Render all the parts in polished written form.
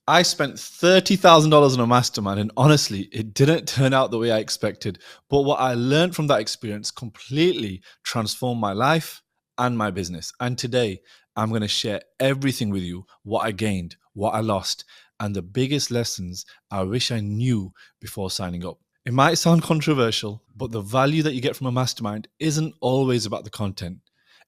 I spent $30,000 on a mastermind, and honestly, it didn't turn out the way I expected. But what I learned from that experience completely transformed my life and my business. And today, I'm going to share everything with you, what I gained, what I lost, and the biggest lessons I wish I knew before signing up. It might sound controversial, but the value that you get from a mastermind isn't always about the content.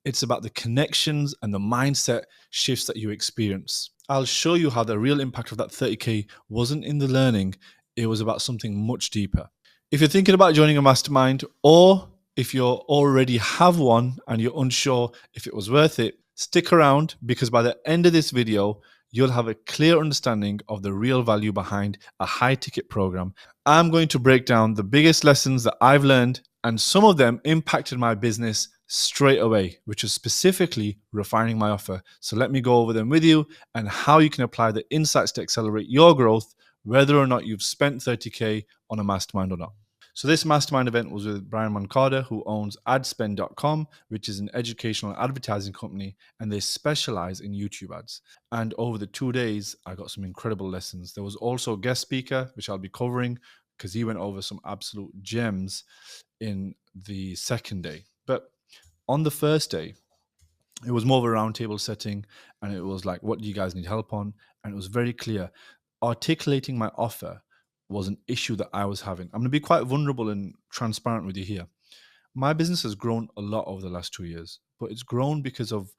It's about the connections and the mindset shifts that you experience. I'll show you how the real impact of that 30K wasn't in the learning, it was about something much deeper. If you're thinking about joining a mastermind, or if you already have one and you're unsure if it was worth it, stick around, because by the end of this video, you'll have a clear understanding of the real value behind a high ticket program. I'm going to break down the biggest lessons that I've learned, and some of them impacted my business straight away, which is specifically refining my offer. So let me go over them with you and how you can apply the insights to accelerate your growth, whether or not you've spent 30K on a mastermind or not. So this mastermind event was with Brian Moncada, who owns adspend.com, which is an educational advertising company, and they specialize in YouTube ads. And over the 2 days, I got some incredible lessons. There was also a guest speaker, which I'll be covering, because he went over some absolute gems in the second day. But on the first day, it was more of a roundtable setting, and it was like, what do you guys need help on? And it was very clear. Articulating my offer was an issue that I was having. I'm going to be quite vulnerable and transparent with you here. My business has grown a lot over the last 2 years, but it's grown because of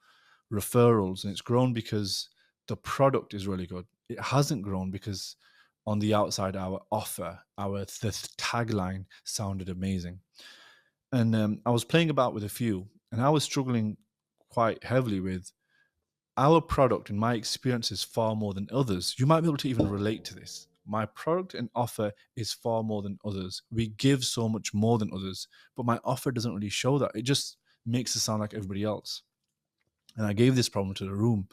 referrals, and it's grown because the product is really good. It hasn't grown because on the outside, our offer, the tagline sounded amazing. And I was playing about with a few, and I was struggling quite heavily with our product. In my experience, is far more than others. You might be able to even relate to this. My product and offer is far more than others. We give so much more than others, but my offer doesn't really show that. It just makes it sound like everybody else. And I gave this problem to the room.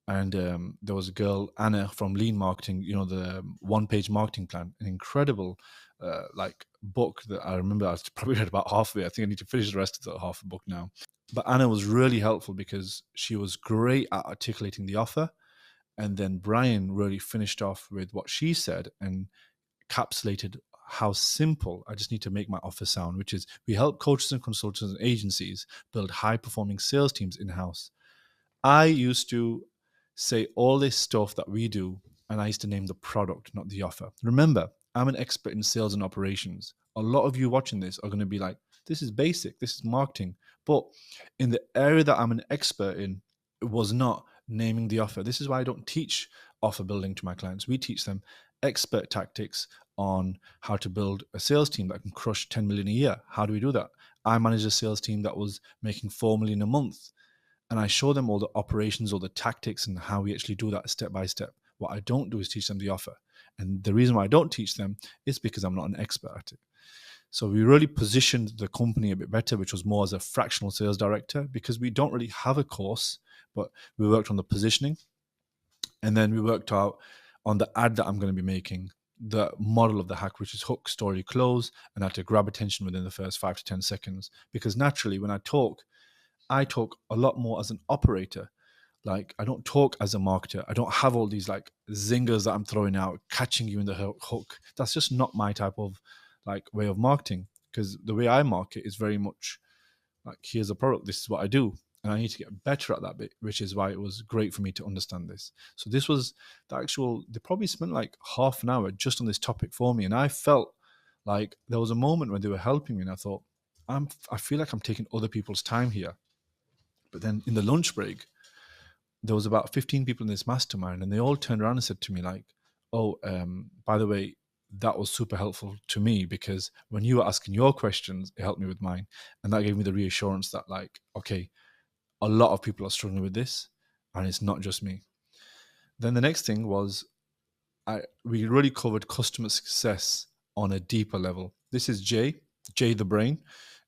And there was a girl, Anna, from Lean Marketing, the one-page marketing plan, an incredible book that I remember I probably read about half of it. I think I need to finish the rest of the half the book now. But Anna was really helpful because she was great at articulating the offer. And then Brian really finished off with what she said and encapsulated how simple I just need to make my offer sound, which is we help coaches and consultants and agencies build high-performing sales teams in-house. I used to say all this stuff that we do, and I used to name the product, not the offer. Remember, I'm an expert in sales and operations. A lot of you watching this are going to be like, this is basic, this is marketing. But in the area that I'm an expert in, it was not naming the offer. This is why I don't teach offer building to my clients. We teach them expert tactics on how to build a sales team that can crush 10 million a year. How do we do that? I managed a sales team that was making 4 million a month. And I show them all the operations, all the tactics, and how we actually do that step by step. What I don't do is teach them the offer. And the reason why I don't teach them is because I'm not an expert at it. So we really positioned the company a bit better, which was more as a fractional sales director, because we don't really have a course, but we worked on the positioning. And then we worked out on the ad that I'm going to be making, the model of the hack, which is hook, story, close, and I had to grab attention within the first 5 to 10 seconds. Because naturally, when I talk a lot more as an operator. Like, I don't talk as a marketer. I don't have all these like zingers that I'm throwing out, catching you in the hook. That's just not my type of way of marketing, because the way I market is very much like, here's a product, this is what I do. And I need to get better at that bit, which is why it was great for me to understand this. So this was they probably spent like half an hour just on this topic for me. And I felt like there was a moment when they were helping me and I thought, I feel like I'm taking other people's time here. But then in the lunch break, there was about 15 people in this mastermind, and they all turned around and said to me like, oh, by the way, that was super helpful to me, because when you were asking your questions, it helped me with mine. And that gave me the reassurance that like, okay, a lot of people are struggling with this and it's not just me. Then the next thing was we really covered customer success on a deeper level. This is Jay the Brain.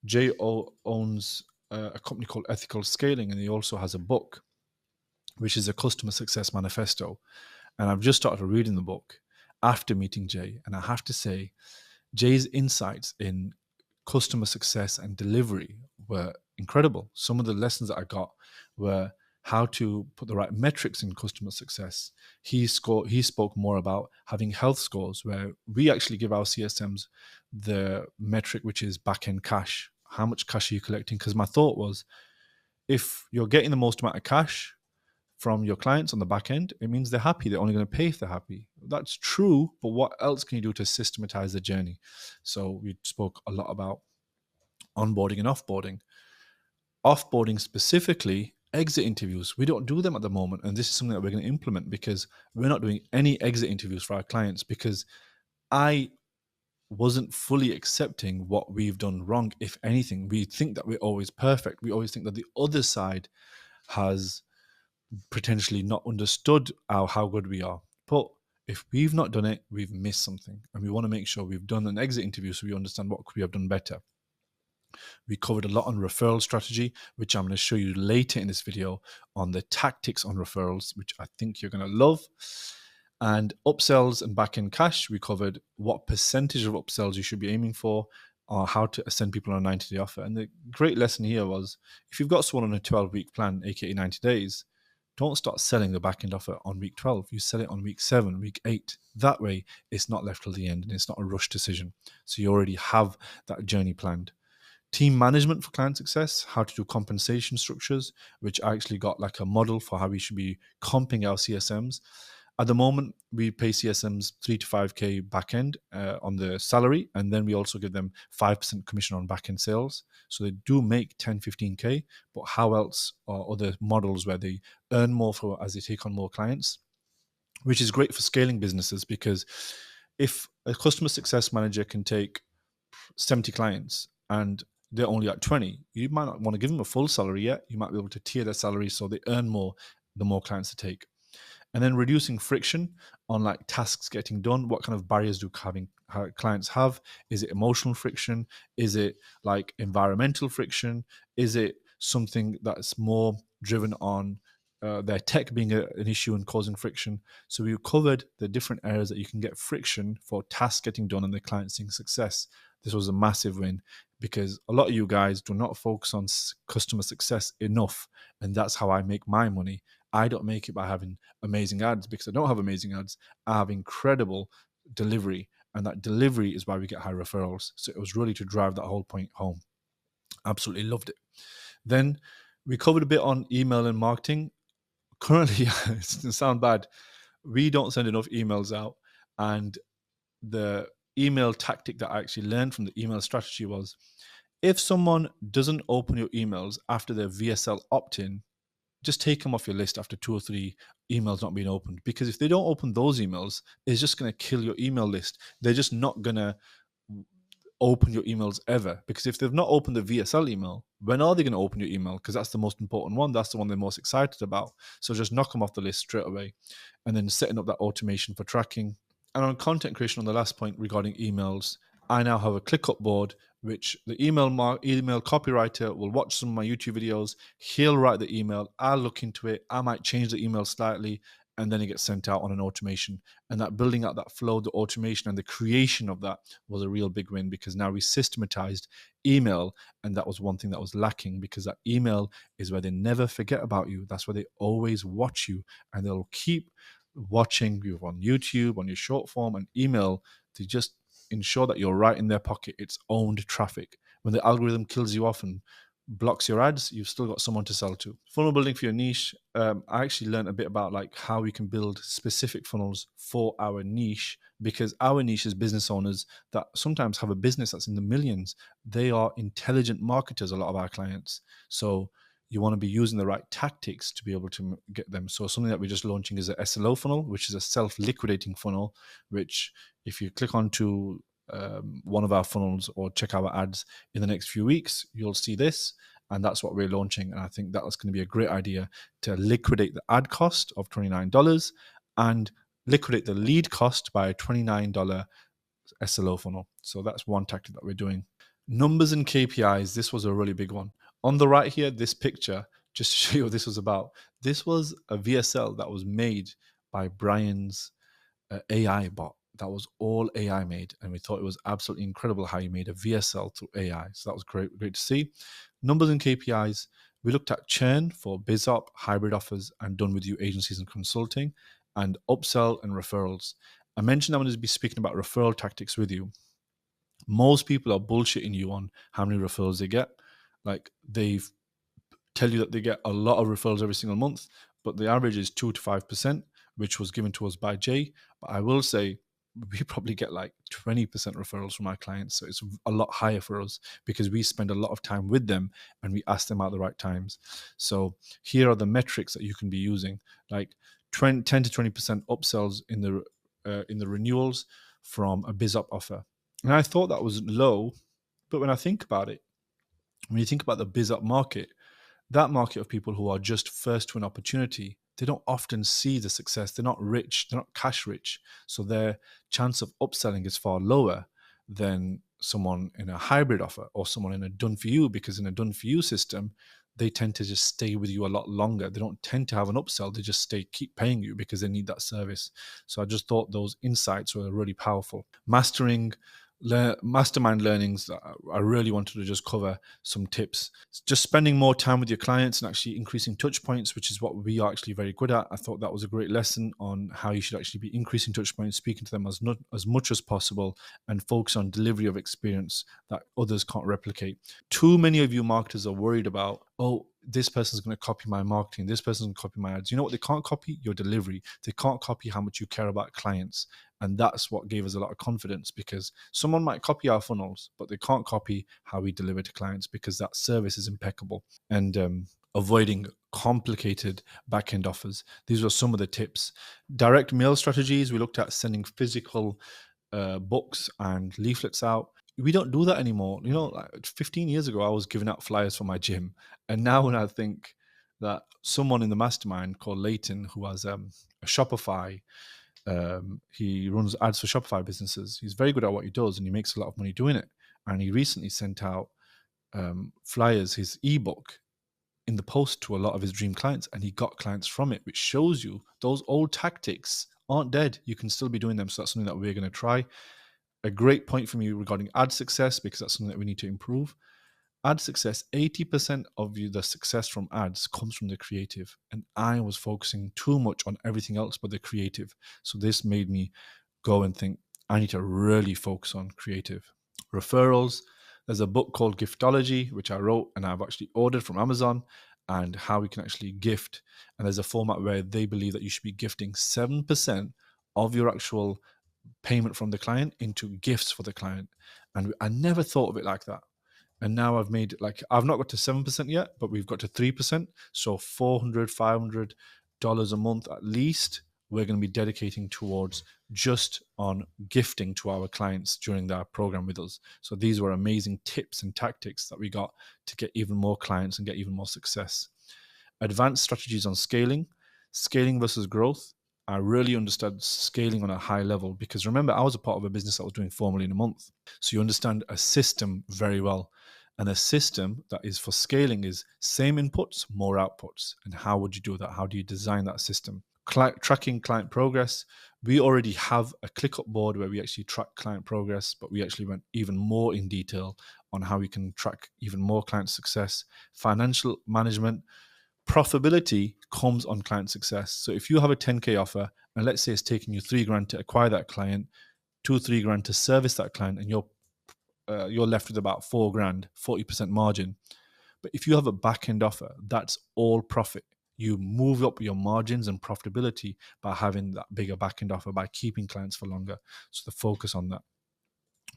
Jay owns a company called Ethical Scaling, and he also has a book, which is a customer success manifesto. And I've just started reading the book after meeting Jay. And I have to say, Jay's insights in customer success and delivery were incredible. Some of the lessons that I got were how to put the right metrics in customer success. He spoke more about having health scores, where we actually give our CSMs the metric, which is back-end cash. How much cash are you collecting? Because my thought was, if you're getting the most amount of cash from your clients on the back end, it means they're happy. They're only going to pay if they're happy. That's true, but what else can you do to systematize the journey? So we spoke a lot about onboarding and offboarding. Offboarding specifically, exit interviews. We don't do them at the moment, and this is something that we're going to implement, because we're not doing any exit interviews for our clients, because I wasn't fully accepting what we've done wrong. If anything, we think that we're always perfect. We always think that the other side has potentially not understood how good we are. But if we've not done it, we've missed something. And we want to make sure we've done an exit interview so we understand what could we have done better. We covered a lot on referral strategy, which I'm going to show you later in this video, on the tactics on referrals, which I think you're going to love. And upsells and back-end cash, we covered what percentage of upsells you should be aiming for, or how to send people on a 90-day offer. And the great lesson here was, if you've got someone on a 12-week plan, aka 90 days, don't start selling the back-end offer on week 12. You sell it on week 7, week 8. That way, it's not left till the end, and it's not a rush decision. So you already have that journey planned. Team management for client success, how to do compensation structures, which I actually got like a model for how we should be comping our CSMs. At the moment, we pay CSMs 3 to 5K backend on the salary, and then we also give them 5% commission on backend sales. So they do make 10, 15K, but how else are other models where they earn more for as they take on more clients, which is great for scaling businesses, because if a customer success manager can take 70 clients and they're only at 20, you might not want to give them a full salary yet. You might be able to tier their salary so they earn more the more clients they take. And then reducing friction on like tasks getting done. What kind of barriers do clients have? Is it emotional friction? Is it like environmental friction? Is it something that's more driven on their tech being an issue and causing friction? So we covered the different areas that you can get friction for tasks getting done and the client seeing success. This was a massive win, because a lot of you guys do not focus on customer success enough. And that's how I make my money. I don't make it by having amazing ads, because I don't have amazing ads. I have incredible delivery, and that delivery is why we get high referrals. So it was really to drive that whole point home. Absolutely loved it. Then we covered a bit on email and marketing. Currently, it doesn't sound bad, we don't send enough emails out. And the email tactic that I actually learned from the email strategy was, if someone doesn't open your emails after their VSL opt-in, just take them off your list after 2 or 3 emails not being opened. Because if they don't open those emails, it's just going to kill your email list. They're just not going to open your emails ever. Because if they've not opened the VSL email, when are they going to open your email? Because that's the most important one. That's the one they're most excited about. So just knock them off the list straight away. And then setting up that automation for tracking. And on content creation, on the last point regarding emails, I now have a ClickUp board, which the email copywriter will watch some of my YouTube videos. He'll write the email. I'll look into it. I might change the email slightly, and then it gets sent out on an automation. And that building out that flow, the automation and the creation of that was a real big win, because now we systematized email. And that was one thing that was lacking, because that email is where they never forget about you. That's where they always watch you, and they'll keep watching you on YouTube, on your short form and email, to just ensure that you're right in their pocket. It's owned traffic. When the algorithm kills you off and blocks your ads, you've still got someone to sell to. Funnel building for your niche. I actually learned a bit about like how we can build specific funnels for our niche, because our niche is business owners that sometimes have a business that's in the millions. They are intelligent marketers, a lot of our clients. So you want to be using the right tactics to be able to get them. So something that we're just launching is a SLO funnel, which is a self-liquidating funnel, which if you click onto one of our funnels or check our ads in the next few weeks, you'll see this. And that's what we're launching. And I think that's going to be a great idea, to liquidate the ad cost of $29 and liquidate the lead cost by a $29 SLO funnel. So that's one tactic that we're doing. Numbers and KPIs. This was a really big one. On the right here, this picture, just to show you what this was about. This was a VSL that was made by Brian's AI bot. That was all AI made. And we thought it was absolutely incredible how he made a VSL through AI. So that was great to see. Numbers and KPIs. We looked at churn for BizOp, hybrid offers, and done with you agencies and consulting, and upsell and referrals. I mentioned I'm going to be speaking about referral tactics with you. Most people are bullshitting you on how many referrals they get. Like, they tell you that they get a lot of referrals every single month, but the average is 2 to 5%, which was given to us by Jay. But I will say we probably get like 20% referrals from our clients. So it's a lot higher for us because we spend a lot of time with them and we ask them at the right times. So here are the metrics that you can be using, like 10 to 20% upsells in the renewals from a BizUp offer. And I thought that was low, but when I think about it, when you think about the BizUp market, that market of people who are just first to an opportunity, they don't often see the success. They're not rich, they're not cash rich. So their chance of upselling is far lower than someone in a hybrid offer or someone in a done for you, because in a done for you system, they tend to just stay with you a lot longer. They don't tend to have an upsell. They just keep paying you because they need that service. So I just thought those insights were really powerful. Mastermind learnings, I really wanted to just cover some tips. Just spending more time with your clients and actually increasing touch points, which is what we are actually very good at. I thought that was a great lesson on how you should actually be increasing touch points, speaking to them as much as possible, and focus on delivery of experience that others can't replicate. Too many of you marketers are worried about, oh, this person's going to copy my marketing, this person's going to copy my ads. You know what they can't copy? Your delivery. They can't copy how much you care about clients. And that's what gave us a lot of confidence, because someone might copy our funnels, but they can't copy how we deliver to clients because that service is impeccable. And avoiding complicated back-end offers. These were some of the tips. Direct mail strategies. We looked at sending physical books and leaflets out. We don't do that anymore. You know, like 15 years ago, I was giving out flyers for my gym. And now when I think that someone in the mastermind called Leighton, who has a Shopify, he runs ads for Shopify businesses. He's very good at what he does and he makes a lot of money doing it. And he recently sent out flyers, his ebook, in the post to a lot of his dream clients, and he got clients from it, which shows you those old tactics aren't dead. You can still be doing them. So that's something that we're going to try. A great point from you regarding ad success, because that's something that we need to improve. Ad success, 80% of the success from ads comes from the creative. And I was focusing too much on everything else but the creative. So this made me go and think, I need to really focus on creative. Referrals. There's a book called Giftology, which I wrote and I've actually ordered from Amazon, and how we can actually gift. And there's a format where they believe that you should be gifting 7% of your actual payment from the client into gifts for the client. And I never thought of it like that. And now I've made, like, I've not got to 7% yet, but we've got to 3%. So $400, $500 a month at least, we're going to be dedicating towards just on gifting to our clients during their program with us. So these were amazing tips and tactics that we got to get even more clients and get even more success. Advanced strategies on scaling versus growth. I really understood scaling on a high level, because remember, I was a part of a business that was doing $4 million a month. So you understand a system very well. And a system that is for scaling is same inputs, more outputs. And how would you do that? How do you design that system? Tracking client progress. We already have a ClickUp board where we actually track client progress, but we actually went even more in detail on how we can track even more client success. Financial management. Profitability comes on client success. So if you have a 10K offer, and let's say it's taking you $3,000 to acquire that client, $2-3 to service that client, and you're left with about $4,000, 40% margin. But if you have a back-end offer, that's all profit. You move up your margins and profitability by having that bigger back-end offer, by keeping clients for longer. So the focus on that.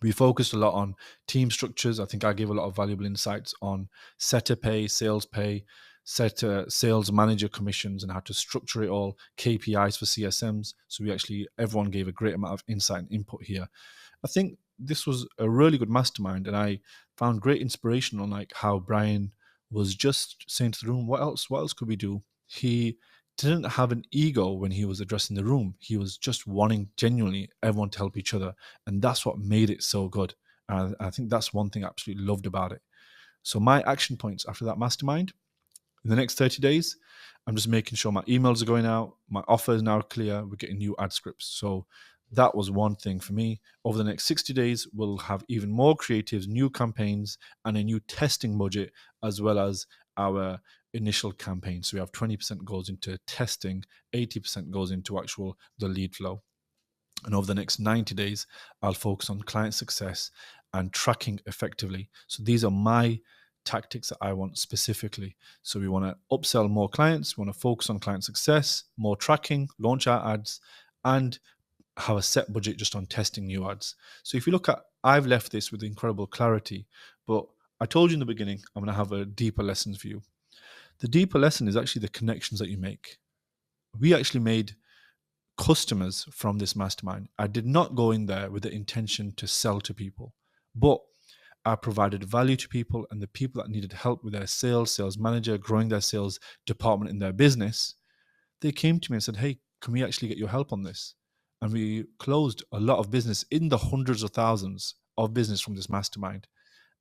We focused a lot on team structures. I think I gave a lot of valuable insights on setter pay, sales manager commissions, and how to structure it all, KPIs for CSMs. So everyone gave a great amount of insight and input here. I think this was a really good mastermind, and I found great inspiration on like how Brian was just saying to the room, what else could we do? He didn't have an ego when he was addressing the room. He was just wanting genuinely everyone to help each other. And that's what made it so good. And I think that's one thing I absolutely loved about it. So my action points after that mastermind, in the next 30 days, I'm just making sure my emails are going out. My offer is now clear. We're getting new ad scripts. So that was one thing for me. Over the next 60 days, we'll have even more creatives, new campaigns, and a new testing budget, as well as our initial campaign. So we have 20% goes into testing, 80% goes into actual the lead flow. And over the next 90 days, I'll focus on client success and tracking effectively. So these are my tactics that I want specifically. So we want to upsell more clients, we want to focus on client success, more tracking, launch our ads, and have a set budget just on testing new ads. So if you look at, I've left this with incredible clarity, but I told you in the beginning, I'm going to have a deeper lessons for you. The deeper lesson is actually the connections that you make. We actually made customers from this mastermind. I did not go in there with the intention to sell to people, but I provided value to people, and the people that needed help with their sales manager, growing their sales department in their business, they came to me and said, hey, can we actually get your help on this? And we closed a lot of business, in the hundreds of thousands of business from this mastermind.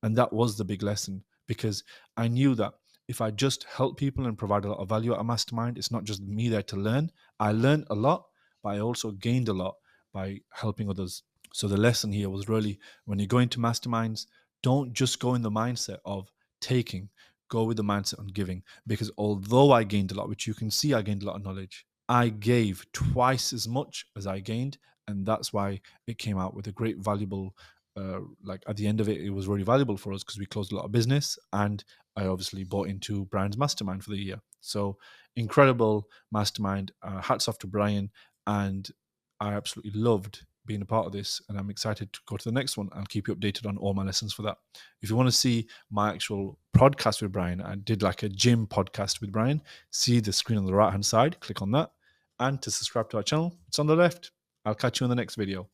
And that was the big lesson, because I knew that if I just help people and provide a lot of value at a mastermind, it's not just me there to learn. I learned a lot, but I also gained a lot by helping others. So the lesson here was really, when you go into masterminds, don't just go in the mindset of taking, go with the mindset on giving. Because although I gained a lot, which you can see I gained a lot of knowledge, I gave twice as much as I gained. And that's why it came out with a great, valuable, like at the end of it, it was really valuable for us because we closed a lot of business, and I obviously bought into Brian's mastermind for the year. So incredible mastermind. Hats off to Brian. And I absolutely loved being a part of this, and I'm excited to go to the next one. I'll keep you updated on all my lessons for that. If you want to see my actual podcast with Brian, I did like a gym podcast with Brian. See the screen on the right hand side, click on that. And to subscribe to our channel, it's on the left. I'll catch you in the next video.